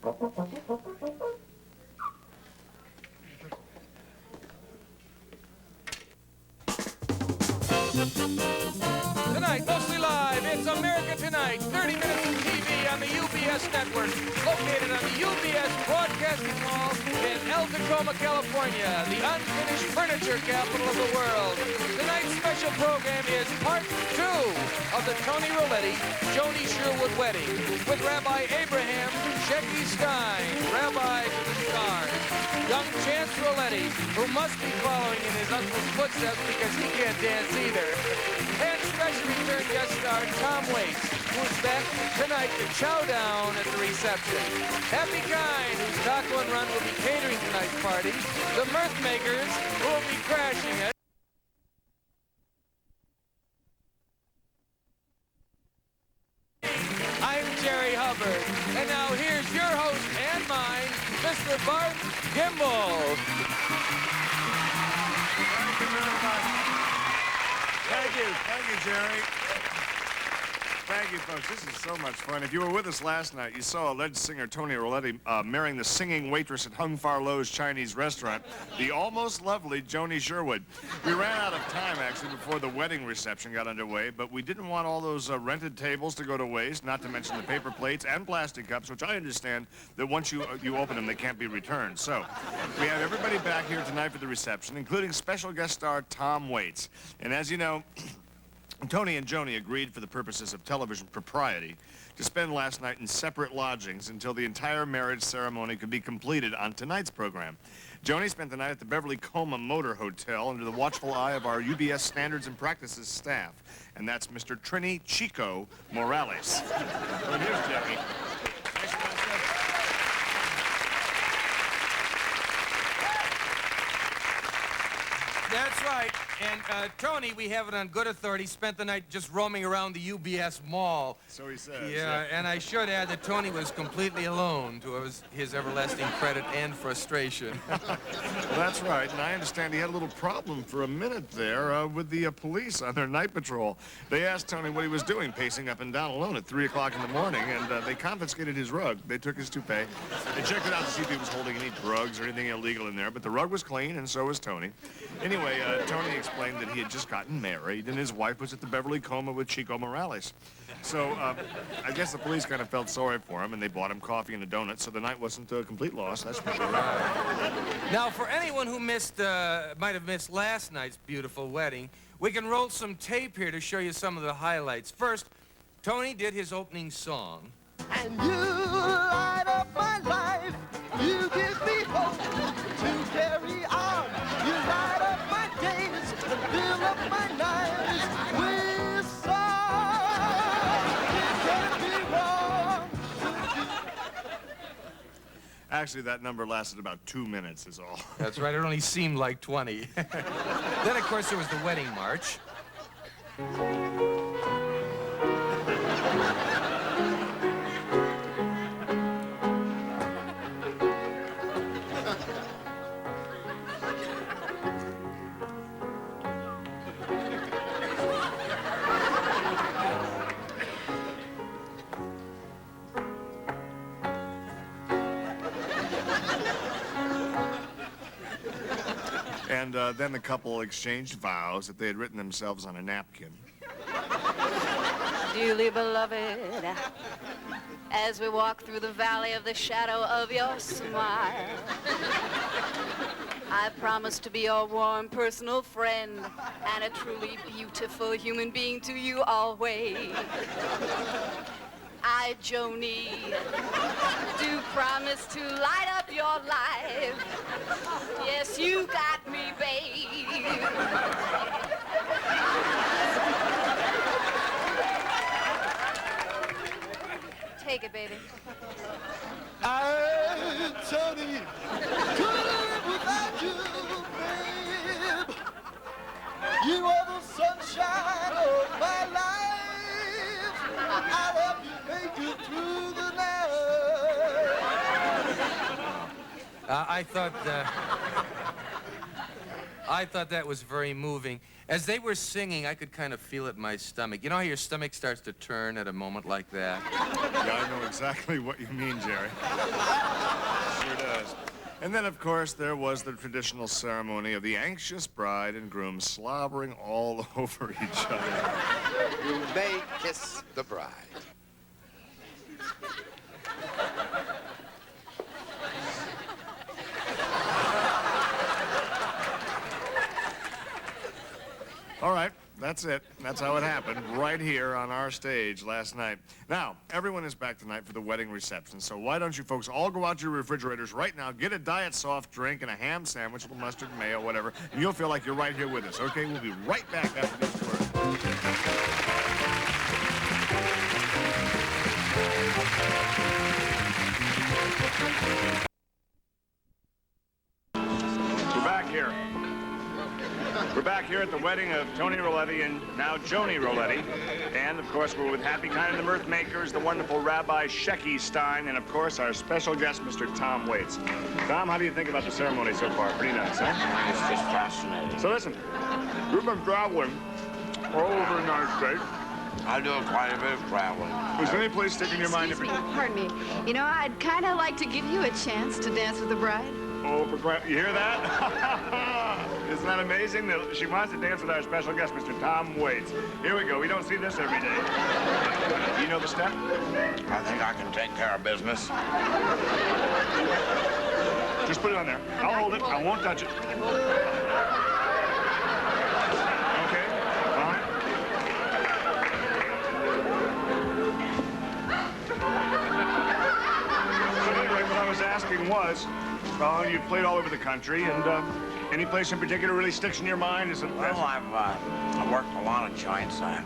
Tonight, mostly live, it's America Tonight, 30 minutes of TV on the UBS network, located on the UBS Broadcasting Hall in El Tacoma, California, the unfinished furniture capital of the world. Tonight's special program is part 2 of the Tony Roletti-Joni Sherwood wedding with Rabbi Abraham Shecky Stein, Rabbi to the stars. Young Chance Roletti, who must be following in his uncle's footsteps because he can't dance either. And special return guest star Tom Waits, who's back tonight to chow down at the reception. Happy Kind, whose Taco and Run will be catering tonight's party. The Mirth Makers, who will be crashing it. I'm Jerry Hubbard. And now here's your host and mine, Mr. Bart Gimbel. Thank you very much. Thank you. Thank you, Jerry. Thank you, folks. This is so much fun. If you were with us last night, you saw alleged singer Tony Roletti marrying the singing waitress at Hung Far Low's Chinese restaurant, the almost lovely Joni Sherwood. We ran out of time, actually, before the wedding reception got underway, but we didn't want all those rented tables to go to waste, not to mention the paper plates and plastic cups, which I understand that once you open them, they can't be returned. So we have everybody back here tonight for the reception, including special guest star Tom Waits. And as you know, Tony and Joni agreed for the purposes of television propriety to spend last night in separate lodgings until the entire marriage ceremony could be completed on tonight's program. Joni spent the night at the Beverly Coma Motor Hotel under the watchful eye of our UBS Standards and Practices staff, and that's Mr. Trini Chico Morales. Well, here's Joni. That's right. And Tony, we have it on good authority, spent the night just roaming around the UBS Mall. So he says. Yeah, and I should add that Tony was completely alone to his everlasting credit and frustration. Well, that's right, and I understand he had a little problem for a minute there with the police on their night patrol. They asked Tony what he was doing, pacing up and down alone at 3 o'clock in the morning, and they confiscated his rug. They took his toupee. They checked it out to see if he was holding any drugs or anything illegal in there, but the rug was clean, and so was Tony. Anyway, Tony explained that he had just gotten married, and his wife was at the Beverly Coma with Chico Morales. So I guess the police kind of felt sorry for him, and they bought him coffee and a donut, so the night wasn't a complete loss, that's for sure. Now, for anyone who might have missed last night's beautiful wedding, we can roll some tape here to show you some of the highlights. First, Tony did his opening song. And you light up my life, you give me hope to carry on. You light up my days and fill up my nights with song. It can't be wrong. Actually, that number lasted about 2 minutes is all. That's right, it only seemed like 20. Then, of course, there was the wedding march. And then the couple exchanged vows that they had written themselves on a napkin. Dearly beloved, as we walk through the valley of the shadow of your smile, I promise to be your warm personal friend and a truly beautiful human being to you always. I, Joni, do promise to light up your life. Yes, you got me, babe. Take it, baby. I, Tony, couldn't live without you, babe. You are the sunshine of my life. I love you, make it through the night. I thought that was very moving. As they were singing, I could kind of feel it in my stomach. You know how your stomach starts to turn at a moment like that? Yeah, I know exactly what you mean, Jerry. Sure does. And then, of course, there was the traditional ceremony of the anxious bride and groom slobbering all over each other. You may kiss the bride. All right, that's it. That's how it happened, right here on our stage last night. Now, everyone is back tonight for the wedding reception, so why don't you folks all go out to your refrigerators right now, get a diet soft drink and a ham sandwich, a little mustard, mayo, whatever, and you'll feel like you're right here with us, okay? We'll be right back after these words. We're back here. We're back here at the wedding of Tony Rolletti and now Joni Rolletti. And, of course, we're with Happy Kind of the Mirth Makers, the wonderful Rabbi Shecky Stein, and, of course, our special guest, Mr. Tom Waits. Tom, how do you think about the ceremony so far? Pretty nice, huh? It's just fascinating. So, listen, we've been traveling all over the United States. I do quite a bit of traveling. Is there any place sticking in your mind? Excuse me, pardon me. You know, I'd kind of like to give you a chance to dance with the bride. Oh, you hear that? Isn't that amazing? That she wants to dance with our special guest, Mr. Tom Waits. Here we go. We don't see this every day. You know the step? I think I can take care of business. Just put it on there. I'll hold it. I won't touch it. Okay. All right. So anyway, what I was asking was, you've played all over the country, and any place in particular really sticks in your mind? Is it? Well, I've worked a lot of joints. I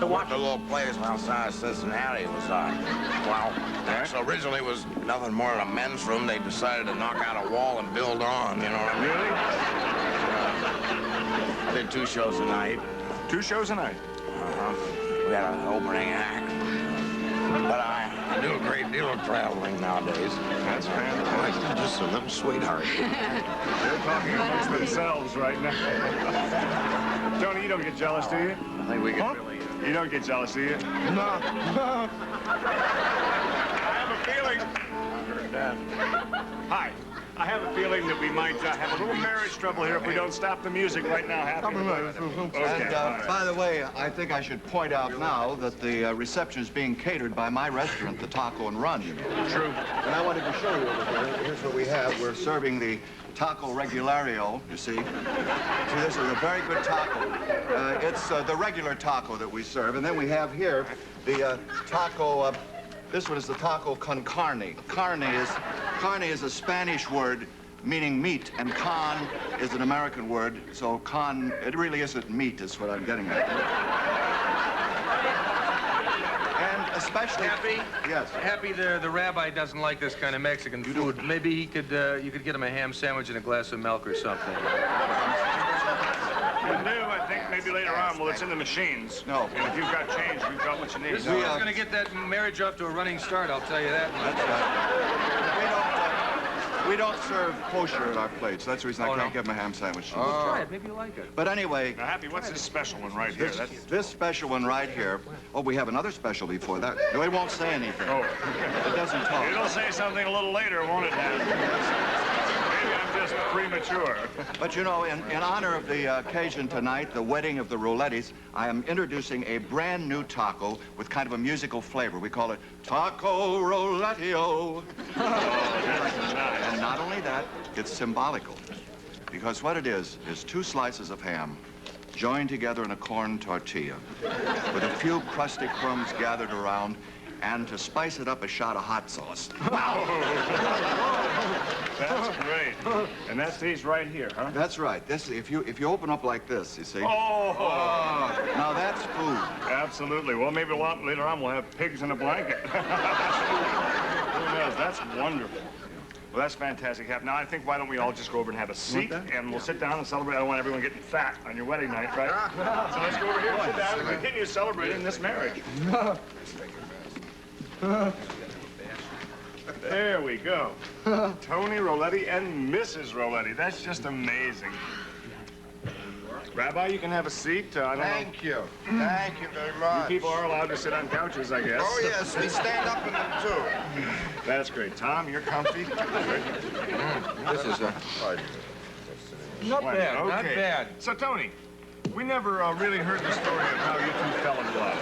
worked a little place outside of Cincinnati. It was, actually originally it was nothing more than a men's room. They decided to knock out a wall and build on, you know what I mean? Really? I did 2 shows a night. 2 shows a night? Uh-huh. We had an opening act. But I do a great deal of traveling nowadays. That's fantastic. I'm just a little sweetheart. They're talking amongst themselves right now. Tony, you don't get jealous, do you? I think we can really... You don't get jealous, do you? No. I have a feeling... I heard that. Hi. I have a feeling that we might have a little marriage trouble here if we don't stop the music right now. Happy? Okay. And by the way, I think I should point out now that the reception is being catered by my restaurant, the Taco and Run, you know. True. And I wanted to show you over here. Here's what we have. We're serving the Taco Regulario, you see. See, this is a very good taco. It's the regular taco that we serve. And then we have here the taco... This one is the taco con carne. Carne is a Spanish word meaning meat, and con is an American word, so con, it really isn't meat, is what I'm getting at. And especially... Happy? Yes. Happy the rabbi doesn't like this kind of Mexican food. Maybe he could, you could get him a ham sandwich and a glass of milk or something. You do, I think maybe later on. Well, it's in the machines. No. And if you've got change, you've got what you need. This is going to get that marriage off to a running start, I'll tell you that much. We don't serve kosher at our plates. That's the reason I can't give them a ham sandwich. Try it, maybe you like it. But anyway... Now, Happy, what's this special one right here? This special one right here... Oh, we have another special before that. No, it won't say anything. Oh. It doesn't talk. It'll say something a little later, won't it, Happy? Maybe I'm just premature. But, you know, in honor of the occasion tonight, the wedding of the Rollettis, I am introducing a brand new taco with kind of a musical flavor. We call it Taco Rollettio. And not only that, it's symbolical. Because what it is 2 slices of ham joined together in a corn tortilla with a few crusty crumbs gathered around, and to spice it up, a shot of hot sauce. Wow! That's great. And that stays right here, huh? That's right. This, if you open up like this, you see. Oh! Now that's food. Absolutely. Well, maybe later on we'll have pigs in a blanket. Who knows? That's wonderful. Well, that's fantastic, Hap. Now, I think why don't we all just go over and have a seat, and we'll sit down and celebrate. I don't want everyone getting fat on your wedding night, right? So let's go over here and sit down and continue celebrating this marriage. There we go. Tony Rolletti and Mrs. Rolletti. That's just amazing. Rabbi, you can have a seat. I don't know. Thank you. Thank you very much. You people are allowed to sit on couches, I guess. Oh, yes, we stand up in them, too. That's great. Tom, you're comfy. This is a... Not bad, Okay. not bad. So, Tony, we never really heard the story of how you two fell in love.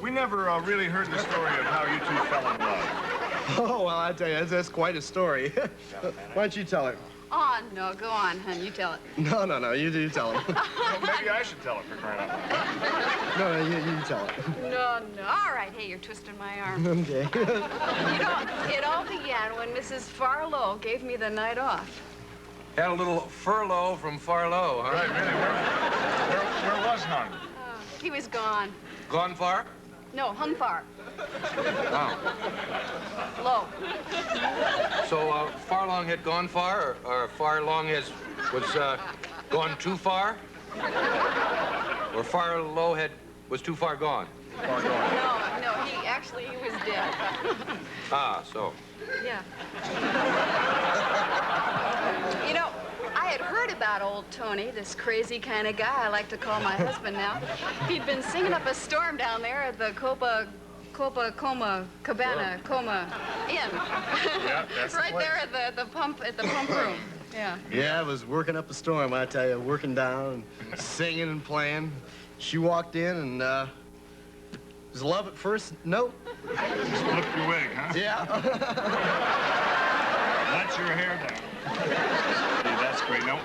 We never really heard the story of how you two fell in love. Oh, well, I tell you, that's quite a story. Why don't you tell it? Oh, no, go on, hon. You tell it. No, you tell it. Well, maybe I should tell it for crying out loud. No, you tell it. No. All right. Hey, you're twisting my arm. Okay. You know, it all began when Mrs. Farlow gave me the night off. Had a little furlough from Farlow, huh? Right, really. Where was Hung? He was gone. Gone far? No, hung far. Oh. Low. So Farlong had gone far, or Farlong was gone too far? Or Farlow was too far gone? No, he was dead. Ah, so. Yeah. You know, I had heard about old Tony, this crazy kind of guy I like to call my husband now. He'd been singing up a storm down there at the Cabana Inn. Yeah, that's right there at the pump room. Yeah. Yeah, I was working up a storm, I tell you, working down, and singing and playing. She walked in and, was love at first note? Just flipped your wig, huh? Yeah. Let your hair down. Hey, that's great. Now,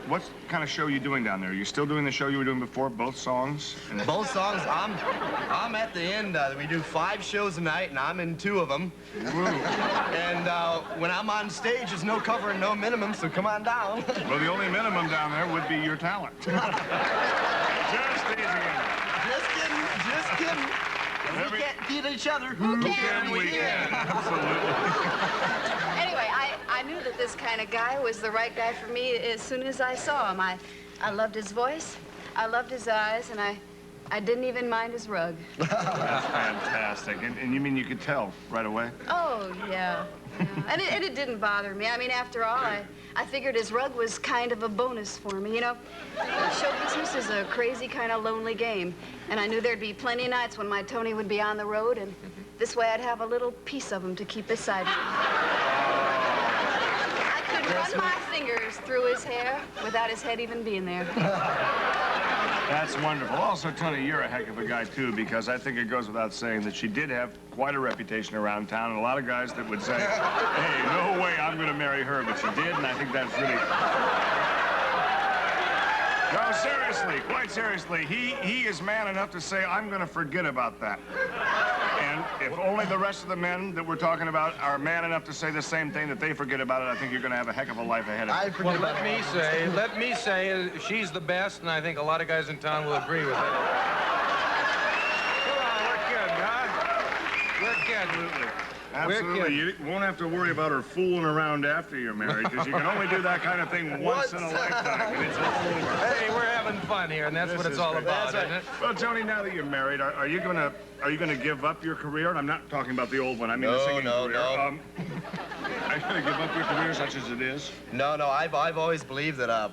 what kind of show are you doing down there? Are you still doing the show you were doing before, both songs? Both songs, I'm at the end. We do 5 shows a night, and I'm in 2 of them. Woo. And when I'm on stage, there's no cover and no minimum, so come on down. Well, the only minimum down there would be your talent. Just easy. Just kidding. If we can't beat each other, who can we? Absolutely. Anyway, I knew that this kind of guy was the right guy for me as soon as I saw him. I loved his voice, I loved his eyes, and I didn't even mind his rug. That's fantastic. And you mean you could tell right away? Oh, yeah. And it didn't bother me. I mean, after all, I figured his rug was kind of a bonus for me, you know? Show business is a crazy kind of lonely game, and I knew there'd be plenty of nights when my Tony would be on the road, and this way I'd have a little piece of him to keep beside me. I could run my fingers through his hair without his head even being there. That's wonderful. Also, Tony, you're a heck of a guy, too, because I think it goes without saying that she did have quite a reputation around town, and a lot of guys that would say, hey, no way I'm going to marry her, but she did, and I think that's really... No, seriously, quite seriously, he is man enough to say, I'm going to forget about that. And if only the rest of the men that we're talking about are man enough to say the same thing, that they forget about it, I think you're going to have a heck of a life ahead of you. Well, let me say, she's the best, and I think a lot of guys in town will agree with that. Come on, we're kidding, huh? We're kidding. Absolutely. You won't have to worry about her fooling around after you're married, because you can only do that kind of thing once in a lifetime, and it's all over. Hey, we're having fun here, and that's what it's all about, isn't it? Well, Tony, now that you're married, are you gonna give up your career? And I'm not talking about the old one. I mean the singing career. No. Are you gonna give up your career such as it is? No, I've always believed that a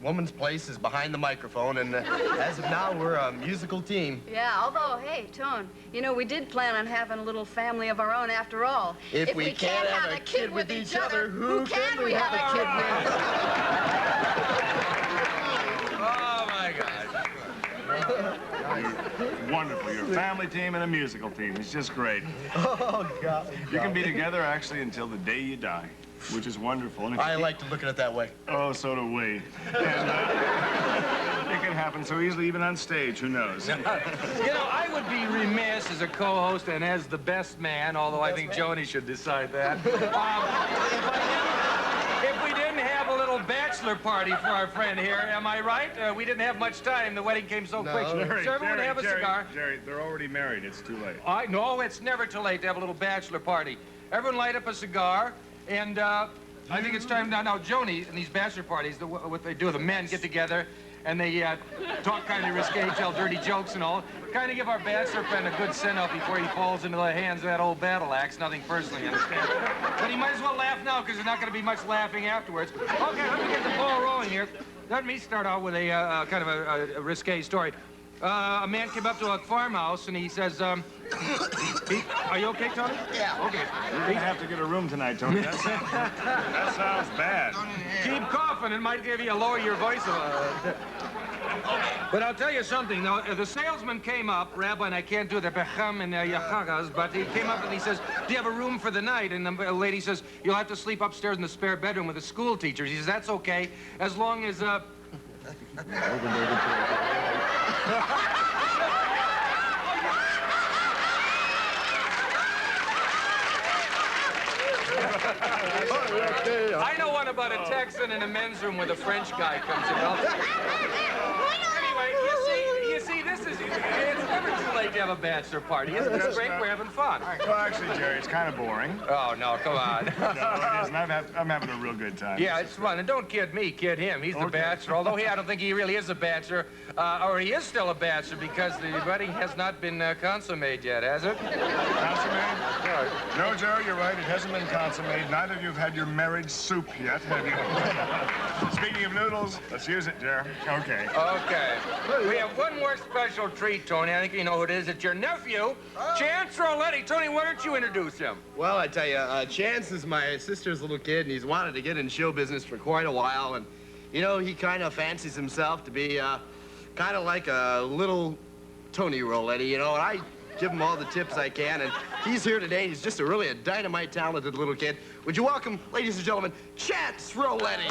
woman's place is behind the microphone, and as of now, we're a musical team. Yeah, although, hey, Tone, you know, we did plan on having a little family of our own after all. If we can't have a kid with each other, who can we have a kid with? Oh, my God. You're wonderful. You're a family team and a musical team. It's just great. Oh, God. You can be together, actually, until the day you die, which is wonderful. And if I you like to look at it that way. Oh, so do we. And it can happen so easily, even on stage. Who knows? You know, I would be remiss as a co-host and as the best man, although I think Joni should decide that, if we didn't have a little bachelor party for our friend here. Am I right? We didn't have much time. The wedding came so quick. Jerry, So everyone have a cigar. Jerry, they're already married. It's too late. No, it's never too late to have a little bachelor party. Everyone light up a cigar, and I think it's time now. Now, Joni, in these bachelor parties, what they do, the men get together, and they talk kind of risque, tell dirty jokes and all. Kind of give our bachelor friend a good send-off before he falls into the hands of that old battle axe. Nothing personally, understand? But he might as well laugh now, because there's not going to be much laughing afterwards. Okay, let me get the ball rolling here. Let me start out with a kind of a risque story. A man came up to a farmhouse, and he says, are you okay, Tony? Yeah. Okay. You're going to have to get a room tonight, Tony. That sounds bad. Keep coughing. It might give you a lower your voice. But I'll tell you something, though. The salesman came up, Rabbi, and I can't do the Becham and Yachagas, but he came up and he says, do you have a room for the night? And the lady says, you'll have to sleep upstairs in the spare bedroom with the school teachers. He says, that's okay, as long as, I know one about a Texan in a men's room where the French guy comes in. Anyway, you see, this is, it's never too late to have a bachelor party. Isn't this great? We're having fun. Well, actually, Jerry, it's kind of boring. Oh, no, come on. No, it isn't. I'm having a real good time. Yeah, it's fun. And don't kid me, kid him. He's the bachelor, although I don't think he really is a bachelor. Or he is still a bachelor because the wedding has not been consummated yet, has it? Consummated? No, Jerry, you're right. It hasn't been consummated. Neither of you have had your marriage soup yet, have you? Speaking of noodles, let's use it, Jerry. Okay. Okay. We have one more special treat, Tony. I think you know who it is. It's your nephew, Chance Roletti. Tony, why don't you introduce him? Well, I tell you, Chance is my sister's little kid, and he's wanted to get in show business for quite a while. And, you know, he kind of fancies himself to be kind of like a little Tony Roletti, you know, and I give him all the tips I can, and he's here today. He's just really a dynamite, talented little kid. Would you welcome, ladies and gentlemen, Chance Roletti.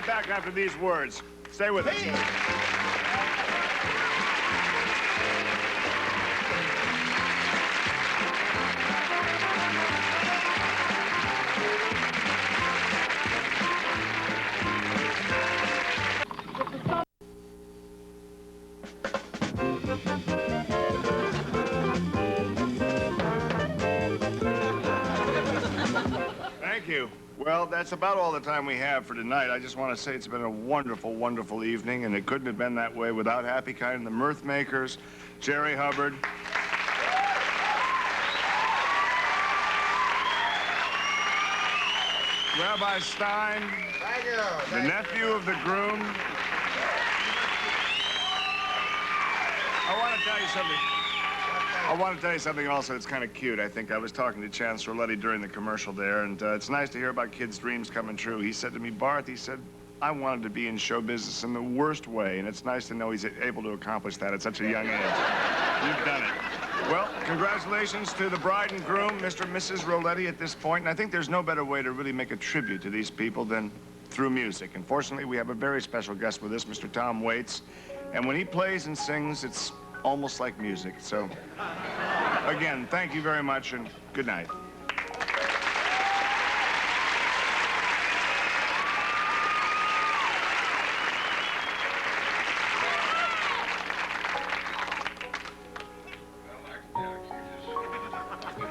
Back after these words. Stay with us. Thank you. Well, that's about all the time we have for tonight. I just want to say it's been a wonderful, wonderful evening, and it couldn't have been that way without Happy Kind and the Mirth Makers, Jerry Hubbard, Rabbi Stein, Thank you. the nephew of the groom. I want to tell you something. I want to tell you something also that's kind of cute. I think I was talking to Chance Roletti during the commercial there, and it's nice to hear about kids' dreams coming true. He said to me, Barth, he said, I wanted to be in show business in the worst way, and it's nice to know he's able to accomplish that at such a young age. You've done it. Well, congratulations to the bride and groom, Mr. and Mrs. Roletti, at this point, and I think there's no better way to really make a tribute to these people than through music. And fortunately, we have a very special guest with us, Mr. Tom Waits, and when he plays and sings, it's almost like music. So, again, thank you very much, and good night.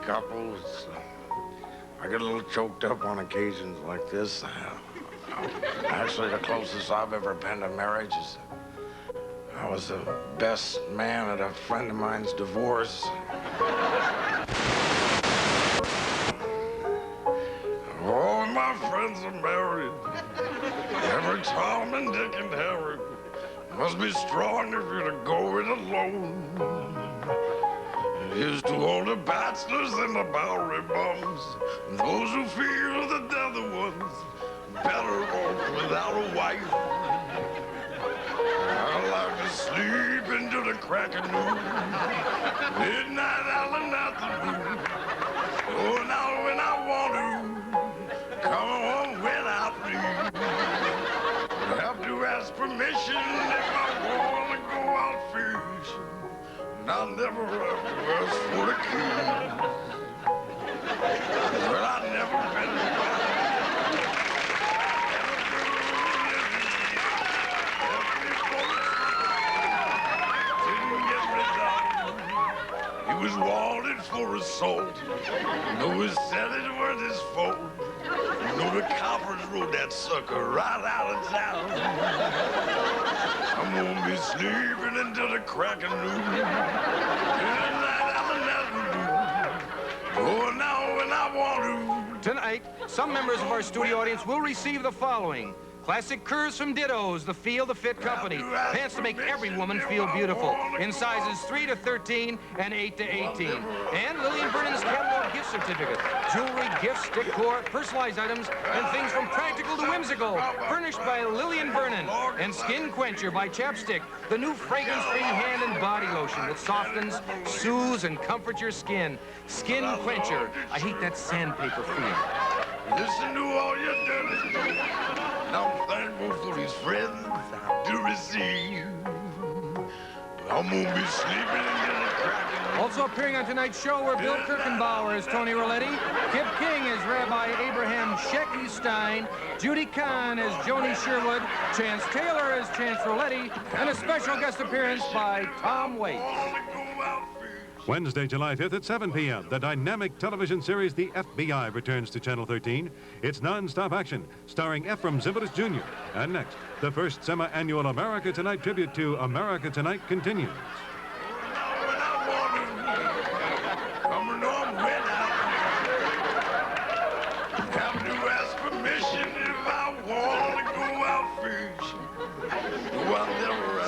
Couples, I get a little choked up on occasions like this. Actually, the closest I've ever been to marriage is I was the best man at a friend of mine's divorce. friends are married. Every Tom and Dick and Harry must be strong if you're to go it alone. Here's to all the bachelors and the Bowery bums, and those who feel that they're the ones better off without a wife. I like to sleep into the crack of noon, midnight island at the moon. Oh, now when I want to come home when I please, I have to ask permission if I want to go out fishing. And I never have to ask for the keys. Well, I never been He was wanted for assault. No, he said it worth his fault. No, the coppers rode that sucker right out of town. I'm gonna be sleeping until the crack of noon. Oh, now when I want to. Tonight, some members of our studio audience will receive the following. Classic curves from Dittos, the Feel the Fit Company. Pants to make every woman feel beautiful. In sizes 3 to 13 and 8 to 18. And Lillian Vernon's catalog gift certificate. Jewelry, gifts, decor, personalized items, and things from practical to whimsical. Furnished by Lillian Vernon. And Skin Quencher by Chapstick, the new fragrance-free hand and body lotion that softens, soothes, and comforts your skin. Skin Quencher. I hate that sandpaper feel. Listen to all your dirty. I'm thankful for these friends to receive. I'm gonna be sleeping and getting cracking. Also appearing on tonight's show were Bill Kirchenbauer as Tony Rolletti, Kip King as Rabbi Abraham Shecky Stein, Judy Kahn as Joni Sherwood, Chance Taylor as Chance Rolletti, and a special guest appearance by Tom Waits. Wednesday, July 5th at 7 p.m., the dynamic television series The FBI returns to Channel 13. It's non-stop action, starring Ephraim Zimbalist Jr. And next, the first semi-annual America Tonight tribute to America Tonight continues. Have to ask permission if I want to go out fishing. Oh, I never